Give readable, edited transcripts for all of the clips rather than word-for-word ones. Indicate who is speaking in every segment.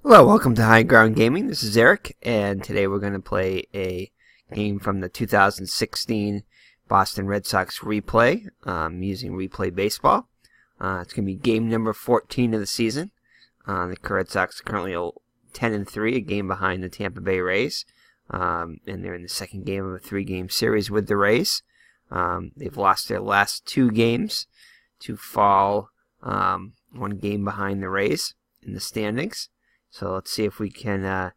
Speaker 1: Hello, welcome to High Ground Gaming. This is Eric, and today we're going to play a game from the 2016 Boston Red Sox replay using Replay Baseball. It's going to be game number 14 of the season. The Red Sox are currently 10-3, a game behind the Tampa Bay Rays, and they're in the second game of a three-game series with the Rays. They've lost their last two games to fall one game behind the Rays in the standings. So let's see if we can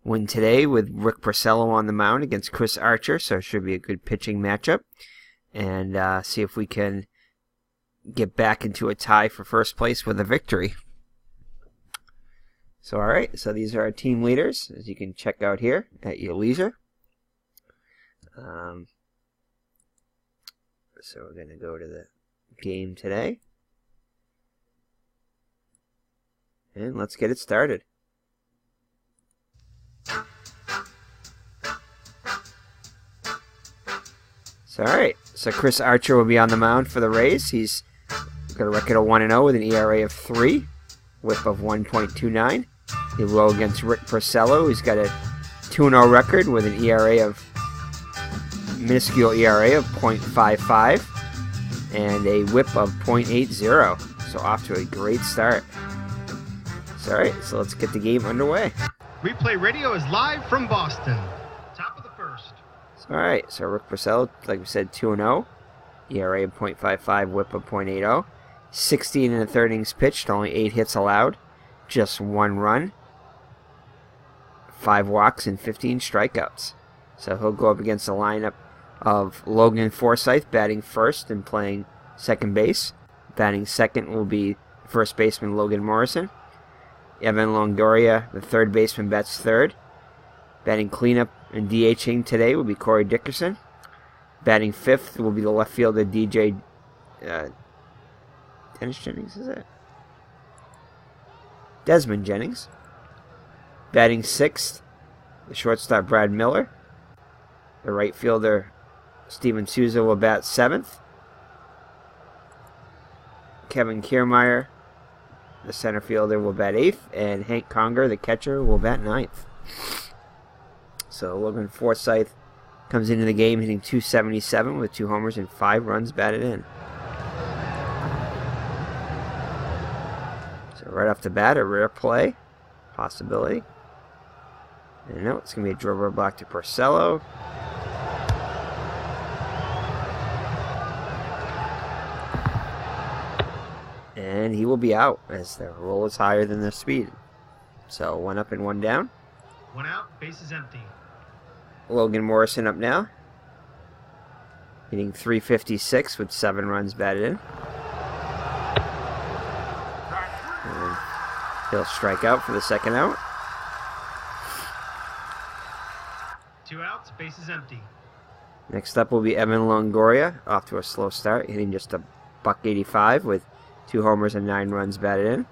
Speaker 1: win today with Rick Porcello on the mound against Chris Archer. So it should be a good pitching matchup. And see if we can get back into a tie for first place with a victory. So alright, so these are our team leaders, as you can check out here at your leisure. So we're going to go to the game today. And let's get it started. So, alright. So Chris Archer will be on the mound for the Rays. He's got a record of 1-0 with an ERA of 3, whip of 1.29. He will go against Rick Porcello, who's got a 2-0 record with an minuscule ERA of 0.55 and a whip of 0.80. So off to a great start. Alright, so let's get the game underway.
Speaker 2: Replay Radio is live from Boston. Top of the first.
Speaker 1: Alright, so Rick Porcello, like we said, 2-0. ERA of 0.55, whip of 0.80. 16 in the third innings pitched, only 8 hits allowed. Just 1 run. 5 walks and 15 strikeouts. So he'll go up against the lineup of Logan Forsythe, batting first and playing second base. Batting second will be first baseman Logan Morrison. Evan Longoria, the third baseman, bats third. Batting cleanup and DHing today will be Corey Dickerson. Batting fifth will be the left fielder Dennis Jennings, is it? Desmond Jennings. Batting sixth, the shortstop Brad Miller. The right fielder Steven Souza will bat seventh. Kevin Kiermaier, the center fielder, will bat 8th, and Hank Conger, the catcher, will bat 9th. So Logan Forsythe comes into the game hitting .277 with 2 homers and 5 runs batted in. So right off the bat, a rare play possibility. And no, it's going to be a driver block to Porcello. And he will be out as the roll is higher than their speed. So 1 up and 1 down.
Speaker 2: 1 out, base is empty.
Speaker 1: Logan Morrison up now. Hitting .356 with 7 runs batted in. And he'll strike out for the second out.
Speaker 2: 2 outs, base is empty.
Speaker 1: Next up will be Evan Longoria, off to a slow start, hitting just a .185 with 2 homers and 9 runs batted in.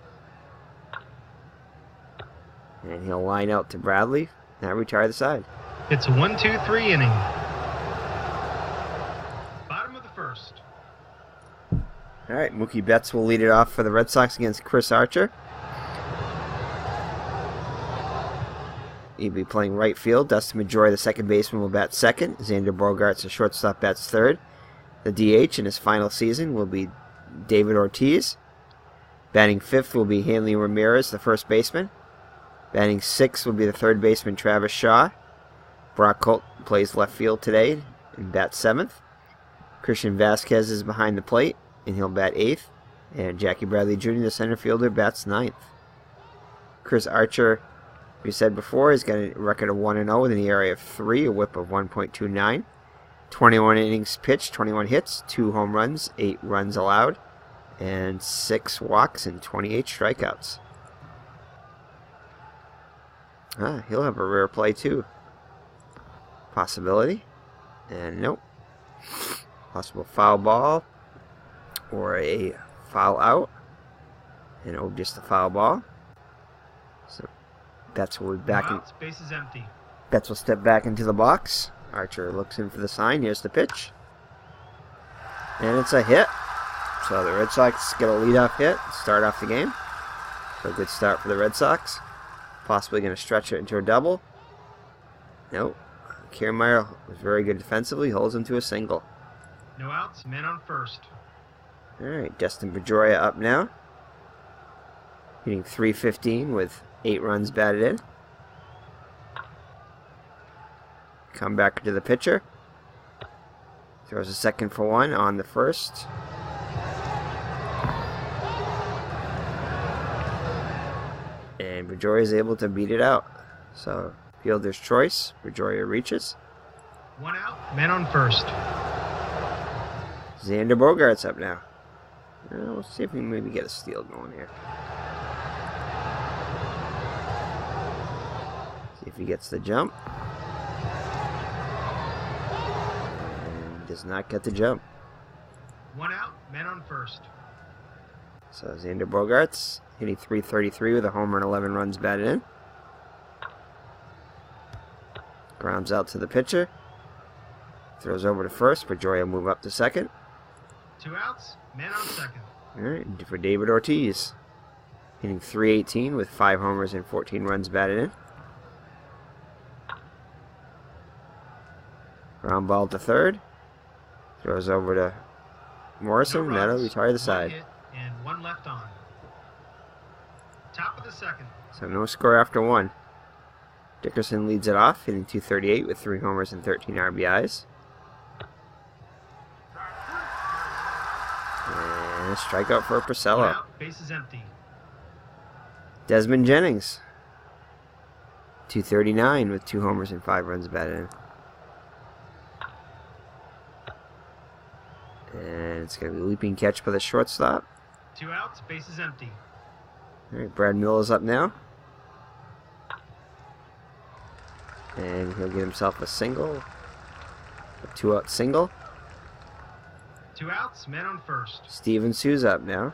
Speaker 1: And he'll line out to Bradley. Now retire the side.
Speaker 2: It's a 1-2-3 inning. Bottom of the first.
Speaker 1: Alright, Mookie Betts will lead it off for the Red Sox against Chris Archer. He'll be playing right field. Dustin Pedroia, the second baseman, will bat second. Xander Bogaerts, the shortstop, bats third. The DH in his final season will be David Ortiz. Batting fifth will be Hanley Ramirez, the first baseman. Batting sixth will be the third baseman Travis Shaw. Brock Holt plays left field today and bats seventh. Christian Vasquez is behind the plate and he'll bat 8th. And Jackie Bradley Jr., the center fielder, bats 9th. Chris Archer, we said before, has got a record of 1-0 with an ERA of 3, a whip of 1.29. 21 innings pitched, 21 hits, 2 home runs, 8 runs allowed, and 6 walks and 28 strikeouts. He'll have a rare play too. Possibility. And nope. Possible foul ball or a foul out. And oh, just a foul ball. So Betts will be back in.
Speaker 2: Space is empty.
Speaker 1: Betts will step back into the box. Archer looks in for the sign. Here's the pitch. And it's a hit. So the Red Sox get a leadoff hit, start off the game. So a good start for the Red Sox. possibly going to stretch it into a double. Nope. Kiermaier was very good defensively, holds him to a single.
Speaker 2: No outs, men on first.
Speaker 1: Alright, Dustin Pedroia up now. Hitting .315 with 8 runs batted in. Come back to the pitcher. Throws a second for one on the first. And Pedroia is able to beat it out. So, fielder's choice. Pedroia reaches.
Speaker 2: 1 out, men on first.
Speaker 1: Xander Bogaerts up now. We'll see if we can maybe get a steal going here. See if he gets the jump. And does not get the jump.
Speaker 2: 1 out, men on first.
Speaker 1: So Xander Bogaerts hitting .333 with a homer and 11 runs batted in. Grounds out to the pitcher. Throws over to first. Pedroia will move up to second.
Speaker 2: 2 outs, men on second.
Speaker 1: Alright, for David Ortiz. Hitting .318 with 5 homers and 14 runs batted in. Ground ball to third. Throws over to Morrison.
Speaker 2: No
Speaker 1: That'll
Speaker 2: runs,
Speaker 1: retire the
Speaker 2: 1
Speaker 1: side.
Speaker 2: hit, and 1 left on. Top of the second.
Speaker 1: So no score after 1. Dickerson leads it off, hitting .238 with 3 homers and 13 RBIs. And a strikeout for
Speaker 2: 1
Speaker 1: Porcello.
Speaker 2: out, bases empty.
Speaker 1: Desmond Jennings. .239 with 2 homers and 5 runs batted in. And it's going to be a leaping catch by the shortstop.
Speaker 2: 2 outs, bases empty.
Speaker 1: Alright, Brad Miller's up now. And he'll get himself a single. A 2-out single.
Speaker 2: 2 outs, men on first.
Speaker 1: Steven Souza up now.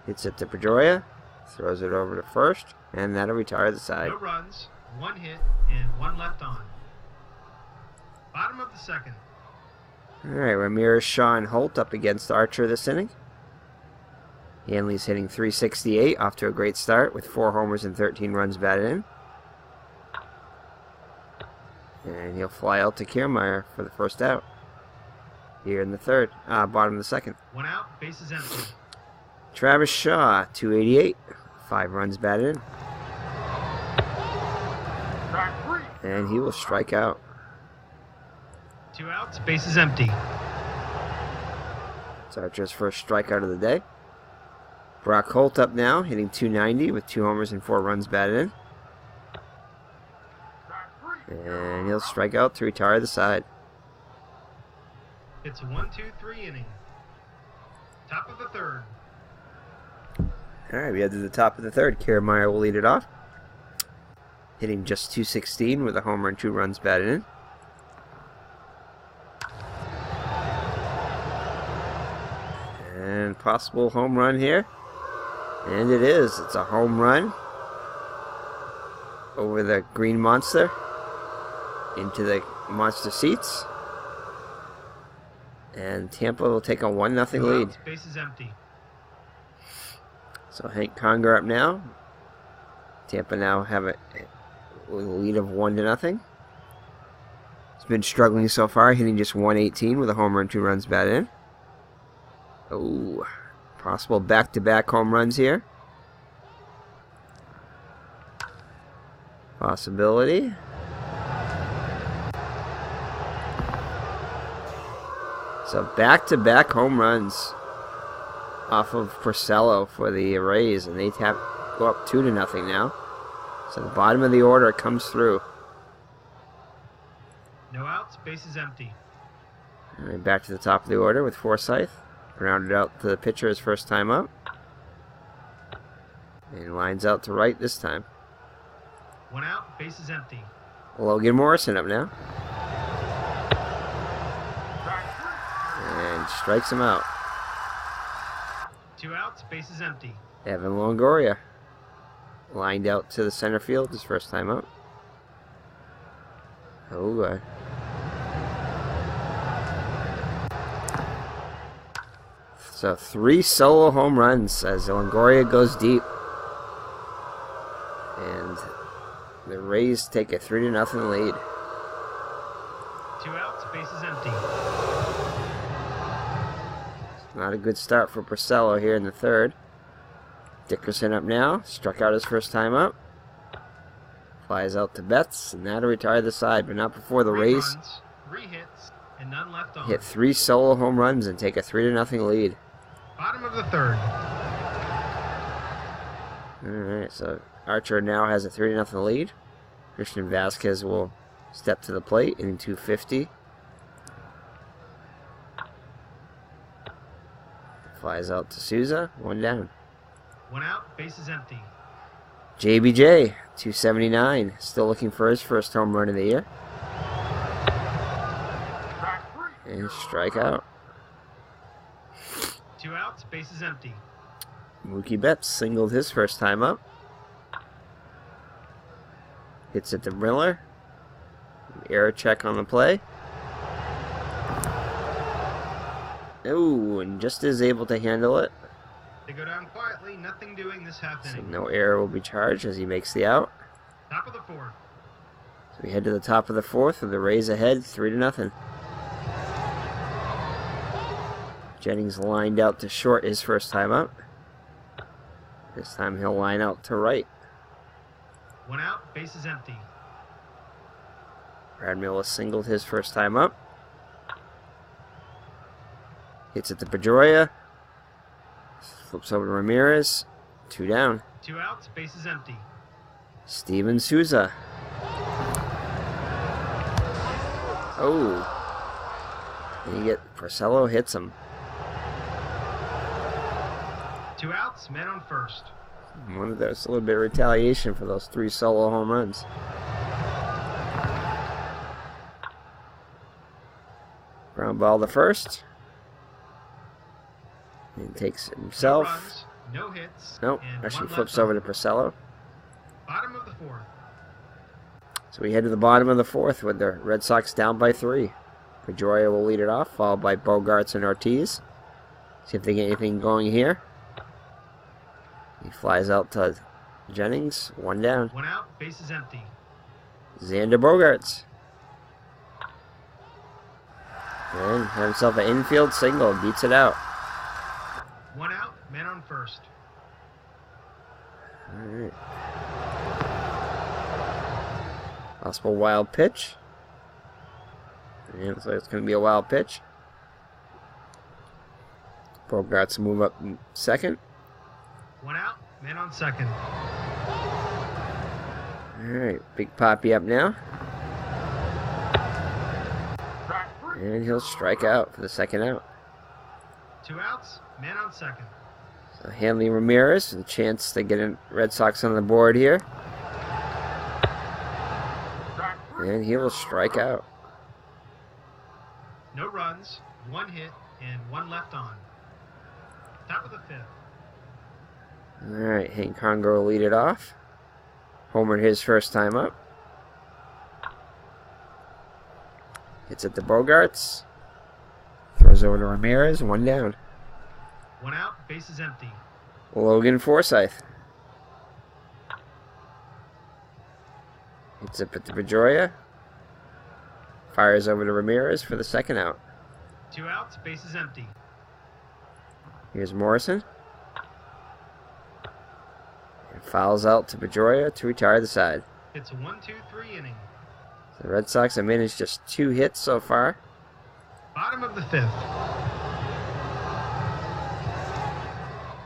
Speaker 1: Hits it to Pedroia. Throws it over to first. And that'll retire the side.
Speaker 2: No runs, 1 hit, and 1 left on. Bottom of the second.
Speaker 1: Alright, Ramirez, Shaw, and Holt up against Archer this inning. Hanley's hitting .368, off to a great start with 4 homers and 13 runs batted in. And he'll fly out to Kiermaier for the first out. Here in the third, bottom of the second.
Speaker 2: 1 out, bases empty.
Speaker 1: Travis Shaw, .288, 5 runs batted in. And he will strike out.
Speaker 2: 2 outs, bases empty.
Speaker 1: It's Archer's first strikeout of the day. Brock Holt up now, hitting .290 with 2 homers and 4 runs batted in. And he'll strike out to retire the side.
Speaker 2: It's a 1-2-3 inning. Top of the third.
Speaker 1: Alright, we head to the top of the third. Kiermaier will lead it off. Hitting just .216 with a homer and 2 runs batted in. And possible home run here. And it is. It's a home run over the Green Monster into the Monster seats. And Tampa will take a 1-0 lead.
Speaker 2: Base is empty.
Speaker 1: So Hank Conger up now. Tampa now have a lead of 1-0. He's been struggling so far, hitting just .118 with a homer and 2 runs batted in. Oh, possible back-to-back home runs here. Possibility. So back-to-back home runs off of Porcello for the Rays, and they go up 2-0 now. So the bottom of the order comes through.
Speaker 2: No outs, base is empty.
Speaker 1: All right, back to the top of the order with Forsythe. Grounded out to the pitcher his first time up. And lines out to right this time.
Speaker 2: 1 out, base is empty.
Speaker 1: Logan Morrison up now. And strikes him out.
Speaker 2: 2 outs, base is empty.
Speaker 1: Evan Longoria lined out to the center field his first time up. Oh, God. So 3 solo home runs as Longoria goes deep. And the Rays take a 3-0 lead.
Speaker 2: 2 outs, bases empty.
Speaker 1: Not a good start for Porcello here in the third. Dickerson up now. Struck out his first time up. Flies out to Betts, and that'll retire the side, but not before the
Speaker 2: 3
Speaker 1: Rays
Speaker 2: runs, 3 hits, and none left on.
Speaker 1: hit 3 solo home runs and take a 3-0 lead.
Speaker 2: Bottom of the third.
Speaker 1: Alright, so Archer now has a 3-0 lead. Christian Vasquez will step to the plate in 250. Flies out to Souza, 1 down.
Speaker 2: 1 out, bases empty.
Speaker 1: JBJ, 279, still looking for his first home run of the year. And strikeout.
Speaker 2: 2 outs, bases empty.
Speaker 1: Mookie Betts singled his first time up. Hits it to Miller. Error check on the play. Oh, and just is able to handle it.
Speaker 2: They go down quietly, nothing doing this half
Speaker 1: So
Speaker 2: inning.
Speaker 1: no error will be charged as he makes the out.
Speaker 2: Top of the fourth.
Speaker 1: So we head to the top of the fourth with the Rays ahead, 3-0. Jennings lined out to short his first time up. This time he'll line out to right.
Speaker 2: 1 out, bases empty.
Speaker 1: Brad Miller singled his first time up. Hits it to Pedroia. Flips over to Ramirez. 2 down.
Speaker 2: 2 outs, bases empty.
Speaker 1: Steven Souza. Oh. And you get Porcello hits him.
Speaker 2: 2 outs, man on first.
Speaker 1: One of those, a little bit of retaliation for those 3 solo home runs. Ground ball to first. And takes it
Speaker 2: No
Speaker 1: himself.
Speaker 2: runs, no hits.
Speaker 1: Nope,
Speaker 2: and
Speaker 1: actually
Speaker 2: 1
Speaker 1: flips
Speaker 2: left
Speaker 1: over
Speaker 2: on.
Speaker 1: to Porcello.
Speaker 2: Bottom of the fourth.
Speaker 1: So we head to the bottom of the fourth with the Red Sox down by 3. Pedroia will lead it off, followed by Bogarts and Ortiz. See if they get anything going here. He flies out to Jennings, 1 down.
Speaker 2: 1 out, bases empty.
Speaker 1: Xander Bogarts. And had himself an infield single, beats it out.
Speaker 2: 1 out, man on first.
Speaker 1: Alright. Possible wild pitch. And looks like it's going to be a wild pitch. Bogarts move up second.
Speaker 2: 1 out, man on second.
Speaker 1: Alright, Big Poppy up now. And he'll strike out for the second out.
Speaker 2: 2 outs, man on second.
Speaker 1: So Hanley Ramirez with a chance to get a Red Sox on the board here. And he will strike out.
Speaker 2: No runs, 1 hit, and 1 left on. Top of the fifth.
Speaker 1: Alright, Hank Congo will lead it off. Homered his first time up. Hits it to Bogarts. Throws over to Ramirez, 1 down.
Speaker 2: 1 out, bases empty.
Speaker 1: Logan Forsythe. Hits it to Pedroia. Fires over to Ramirez for the second out.
Speaker 2: 2 outs, bases empty.
Speaker 1: Here's Morrison. And fouls out to Pedroia to retire the side.
Speaker 2: It's a 1-2-3 inning.
Speaker 1: The Red Sox have managed just 2 hits so far.
Speaker 2: Bottom of the fifth.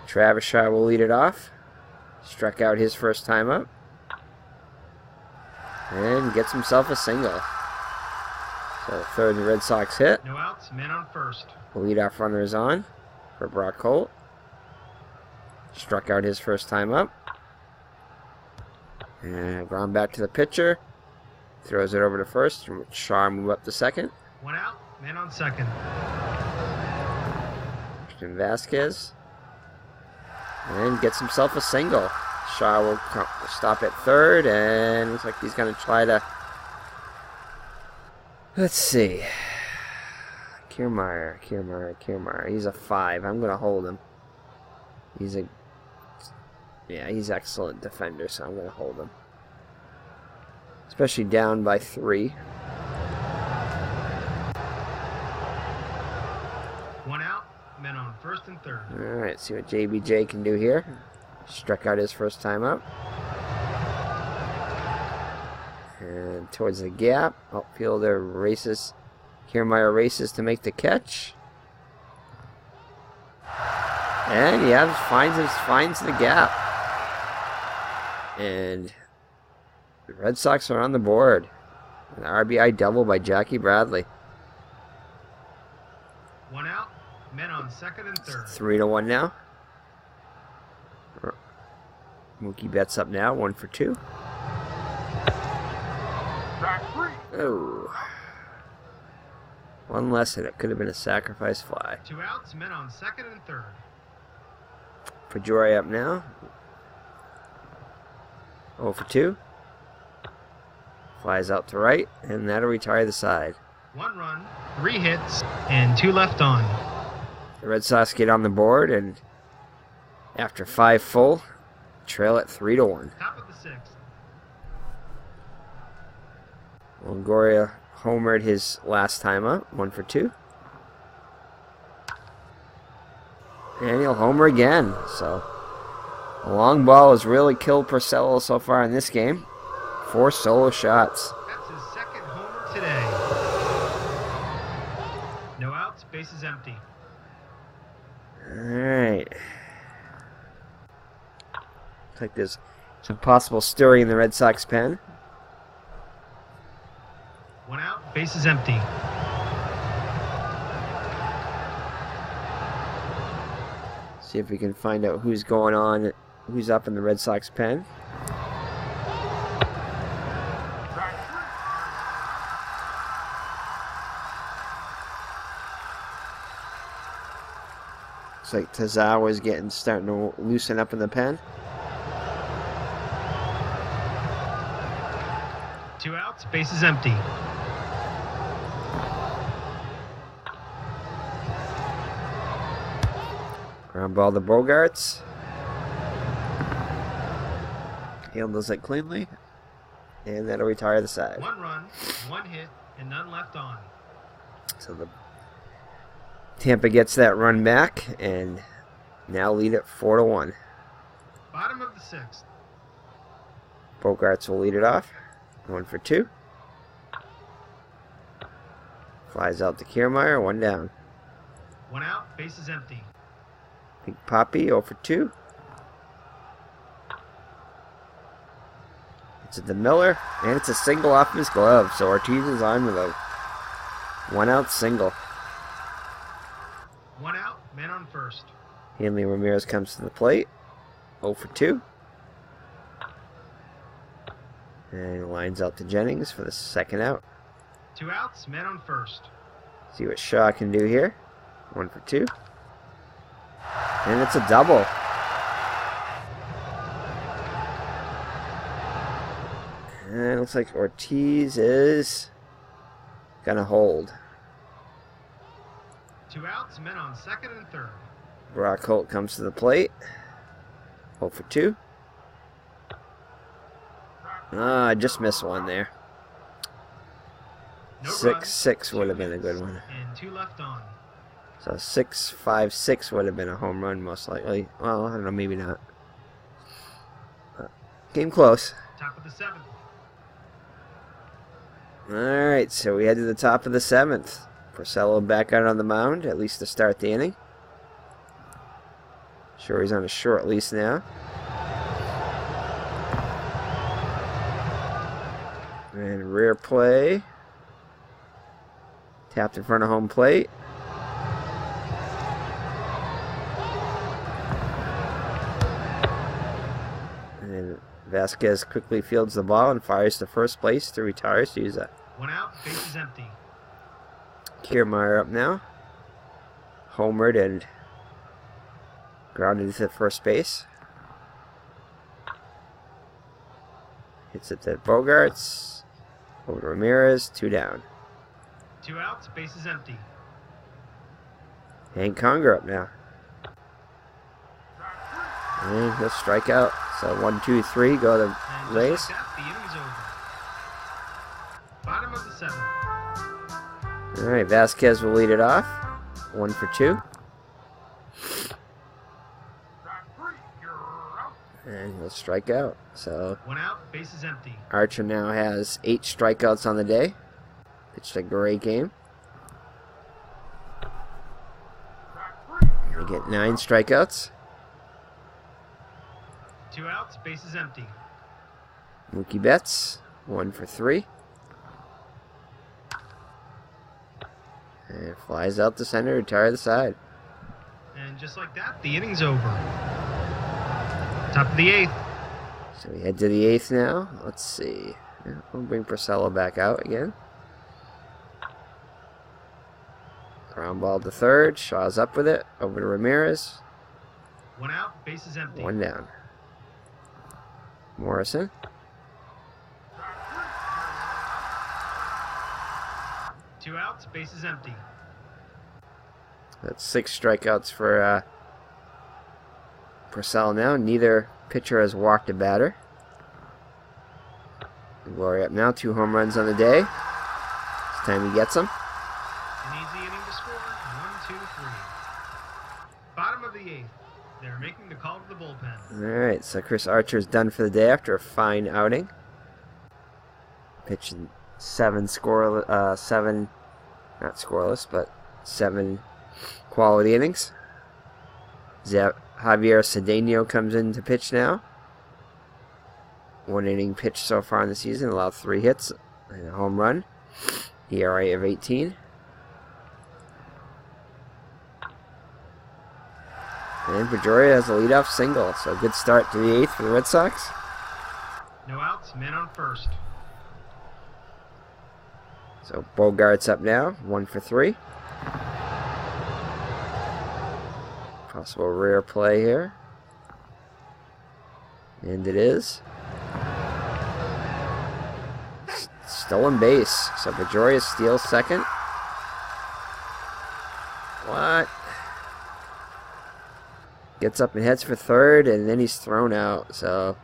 Speaker 1: Travis Shaw will lead it off. Struck out his first time up. And gets himself a single. So third Red Sox hit.
Speaker 2: No outs, man on first.
Speaker 1: The leadoff runner is on for Brock Holt. Struck out his first time up. And ground back to the pitcher. Throws it over to first. Shaw move up to second.
Speaker 2: 1 out, man on second.
Speaker 1: Christian Vasquez. And gets himself a single. Shaw will stop at third, and looks like he's going to try to... Let's see. Kiermaier. He's a 5. I'm going to hold him. He's excellent defender, so I'm going to hold him. Especially down by 3.
Speaker 2: 1 out, men on first and third.
Speaker 1: Alright, see what JBJ can do here. Struck out his first time up. And towards the gap. Outfielder races. Kiermaier races to make the catch. And yeah, finds the gap. And the Red Sox are on the board. An RBI double by Jackie Bradley.
Speaker 2: 1 out, men on second and third.
Speaker 1: 3-1 now. Mookie Betts up now, 1 for 2. Oh. One less and it could have been a sacrifice fly.
Speaker 2: 2 outs, men on second and third.
Speaker 1: Pedroia up now. 0 for 2. Flies out to right, and that'll retire the side.
Speaker 2: 1 run, 3 hits, and 2 left on.
Speaker 1: The Red Sox get on the board, and after 5 full, trail at 3-1.
Speaker 2: Top of the 6th.
Speaker 1: Longoria homered his last time up, 1 for 2. And he'll homer again. So, the long ball has really killed Porcello so far in this game. 4 solo shots.
Speaker 2: That's his second homer today. No outs, bases empty.
Speaker 1: Alright. Looks like there's some possible stirring in the Red Sox pen.
Speaker 2: 1 out, bases empty.
Speaker 1: See if we can find out who's going on, who's up in the Red Sox pen. Looks like Tazawa's starting to loosen up in the pen.
Speaker 2: 2 outs, bases empty.
Speaker 1: Ground ball to Bogarts. Handles it cleanly. And that'll retire the side.
Speaker 2: 1 run, 1 hit, and none left on.
Speaker 1: So the Tampa gets that run back and now lead it 4-1.
Speaker 2: Bottom of the 6th.
Speaker 1: Bogarts will lead it off. 1 for 2. Flies out to Kiermaier, 1 down.
Speaker 2: 1 out, bases empty.
Speaker 1: Big Poppy, 0 for 2. It's a Miller, and it's a single off his glove. So Ortiz is on with a 1-out single.
Speaker 2: 1 out, man on first.
Speaker 1: Hanley Ramirez comes to the plate, 0 for 2. And lines out to Jennings for the 2nd out.
Speaker 2: 2 outs, man on first.
Speaker 1: See what Shaw can do here. 1 for 2. And it's a double. And it looks like Ortiz is gonna hold.
Speaker 2: 2 outs, men on second and third.
Speaker 1: Brock Holt comes to the plate. 0 for 2. I just missed one there.
Speaker 2: No
Speaker 1: 6-6 would have been a good one.
Speaker 2: And 2 left on.
Speaker 1: So 6-5-6 would have been a home run most likely. Well, I don't know, maybe not. Game close.
Speaker 2: Top of the 7th.
Speaker 1: Alright, so we head to the top of the 7th. Porcello back out on the mound, at least to start the inning. Sure, he's on a short lease now. And rear play. Tapped in front of home plate. And Vasquez quickly fields the ball and fires to first base to retire. So use that.
Speaker 2: 1 out, bases empty.
Speaker 1: Kiermaier up now. Homered and grounded to first base. Hits it to Bogarts. Over to Ramirez. 2 down.
Speaker 2: 2 outs, bases empty.
Speaker 1: Hank Conger up now. And he'll strike out. So 1, 2, 3, go to the Rays.
Speaker 2: Like that, the inning's over. Bottom of the 7th.
Speaker 1: All right, Vasquez will lead it off. 1 for 2. And he'll strike out. So
Speaker 2: 1 out, base is empty.
Speaker 1: Archer now has 8 strikeouts on the day. Pitched a great game. They get 9 strikeouts.
Speaker 2: 2 outs, base is empty.
Speaker 1: Mookie Betts, 1 for 3. And flies out to center, retire the side.
Speaker 2: And just like that, the inning's over. Top of the 8th.
Speaker 1: So we head to the 8th now. Let's see. We'll bring Porcello back out again. Ground ball to third. Shaw's up with it. Over to Ramirez.
Speaker 2: 1 out, base is empty.
Speaker 1: 1 down. Morrison.
Speaker 2: Two outs, base is empty.
Speaker 1: That's 6 strikeouts for Porcello now. Neither pitcher has walked a batter. Glory up now. 2 home runs on the day. It's time he gets them.
Speaker 2: An easy inning to score. 1, 2, 3. Bottom of the 8th. They're making the call to the bullpen.
Speaker 1: Alright, so Chris Archer's done for the day after a fine outing. Pitching 7 not scoreless, but 7 quality innings. Javier Cedeno comes in to pitch now. 1 inning pitched so far in the season, allowed 3 hits and a home run. ERA of 18. And Pedroia has a leadoff single, so good start to the 8th for the Red Sox.
Speaker 2: No outs, men on first.
Speaker 1: So Bogart's up now, 1 for 3. Possible rare play here. And it is. Stolen base. So Pedroia steals second. What? Gets up and heads for third, and then he's thrown out. So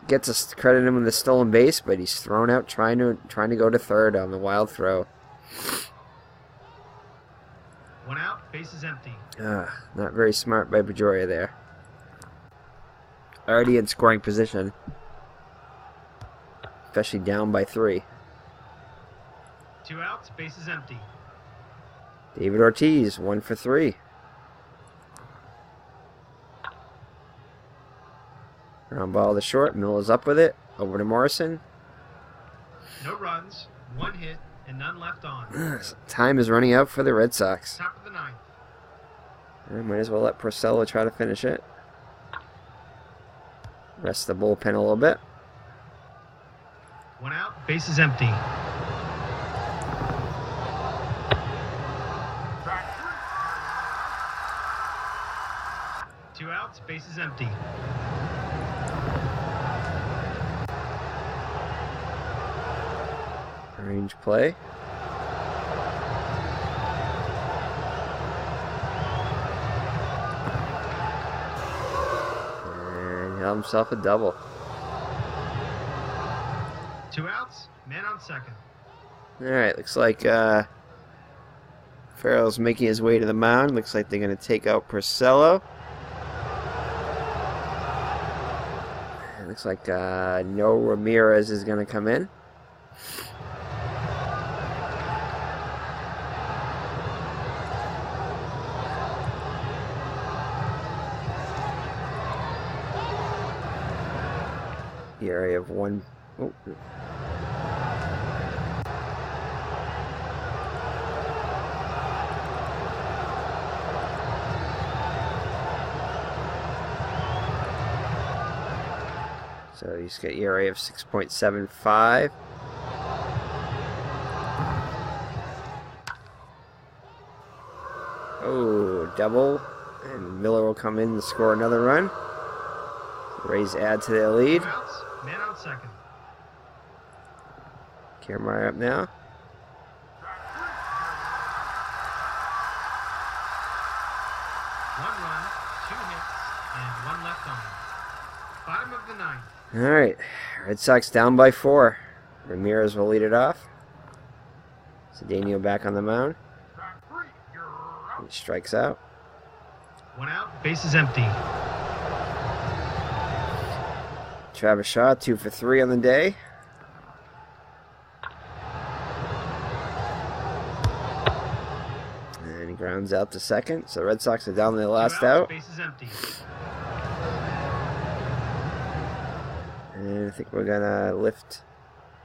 Speaker 1: gets us credit him with the stolen base, but he's thrown out trying to go to third on the wild throw.
Speaker 2: 1 out, base is empty.
Speaker 1: Not very smart by Pedroia there. Already in scoring position, especially down by 3.
Speaker 2: 2 outs, base is empty.
Speaker 1: David Ortiz, 1 for 3. Ground ball to short. Miller's up with it. Over to Morrison.
Speaker 2: No runs, 1 hit, and none left on.
Speaker 1: Time is running out for the Red Sox.
Speaker 2: Top of the 9th.
Speaker 1: Might as well let Porcello try to finish it. Rest the bullpen a little bit.
Speaker 2: 1 out, base is empty. Two outs, base is empty.
Speaker 1: Range play. And he held himself a double.
Speaker 2: 2 outs, man on second.
Speaker 1: Alright, looks like Farrell's making his way to the mound. Looks like they're going to take out Porcello. Looks like no Ramirez is going to come in. ERA of 1. Oh. So he's got ERA of 6.75. Oh, double. And Miller will come in and score another run. Rays add to their lead.
Speaker 2: 2 outs, man on second.
Speaker 1: Kiermaier up now.
Speaker 2: 1 run, 2 hits, and 1 left on. Bottom of the 9th.
Speaker 1: All right, Red Sox down by 4. Ramirez will lead it off. Cedeno back on the mound. He strikes out.
Speaker 2: 1 out, bases empty.
Speaker 1: Travis Shaw, 2 for 3 on the day. And he grounds out to second. So the Red Sox are down to the last
Speaker 2: 2 outs,
Speaker 1: out.
Speaker 2: bases empty.
Speaker 1: And I think we're going to lift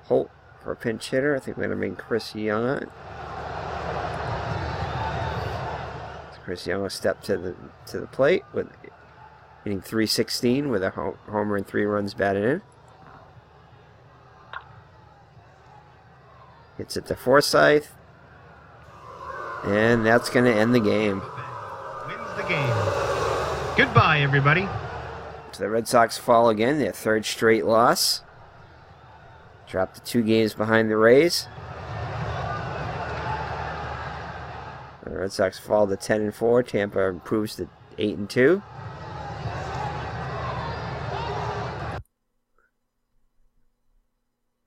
Speaker 1: Holt for a pinch hitter. I think we're going to bring Chris Young on. Chris Young will step to the plate with hitting .316 with a homer and 3 runs batted in. Hits it to Forsythe. And that's going to end the game.
Speaker 2: Wins the game. Goodbye, everybody.
Speaker 1: So the Red Sox fall again, their 3rd straight loss. Dropped to 2 games behind the Rays. The Red Sox fall to 10-4. Tampa improves to 8-2.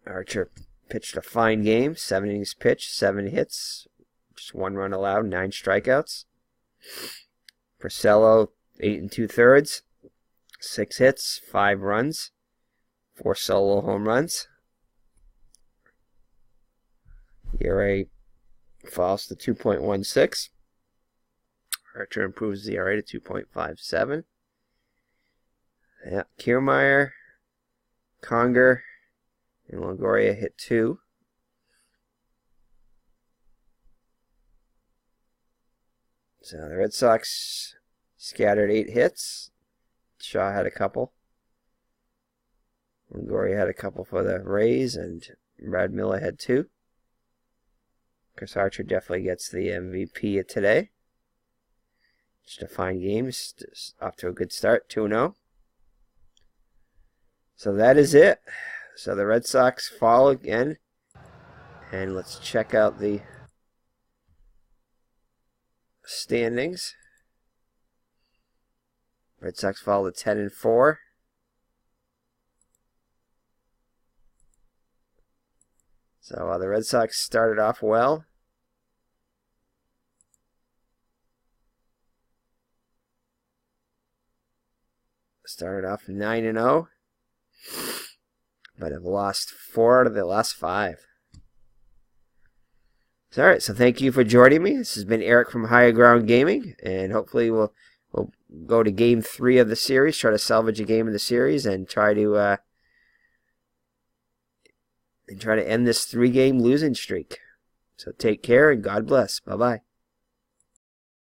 Speaker 1: Archer pitched a fine game. 7 innings pitched, 7 hits, just 1 run allowed, 9 strikeouts. Porcello, 8 2/3, 6 hits, 5 runs, 4 solo home runs. ERA falls to 2.16. Archer improves the ERA to 2.57. Yeah, Kiermaier, Conger, and Longoria hit 2. So the Red Sox scattered 8 hits. Shaw had a couple. Longoria had a couple for the Rays, and Brad Miller had 2. Chris Archer definitely gets the MVP of today. Just a fine game. Just off to a good start, 2-0. So that is it. So the Red Sox fall again. And let's check out the standings. Red Sox fall to 10-4. So the Red Sox started off well. Started off 9-0. But have lost 4 out of the last 5. So, all right, so thank you for joining me. This has been Eric from Higher Ground Gaming, and hopefully we'll go to Game 3 of the series, try to salvage a game of the series, and try to end this 3-game losing streak. So take care and God bless. Bye-bye.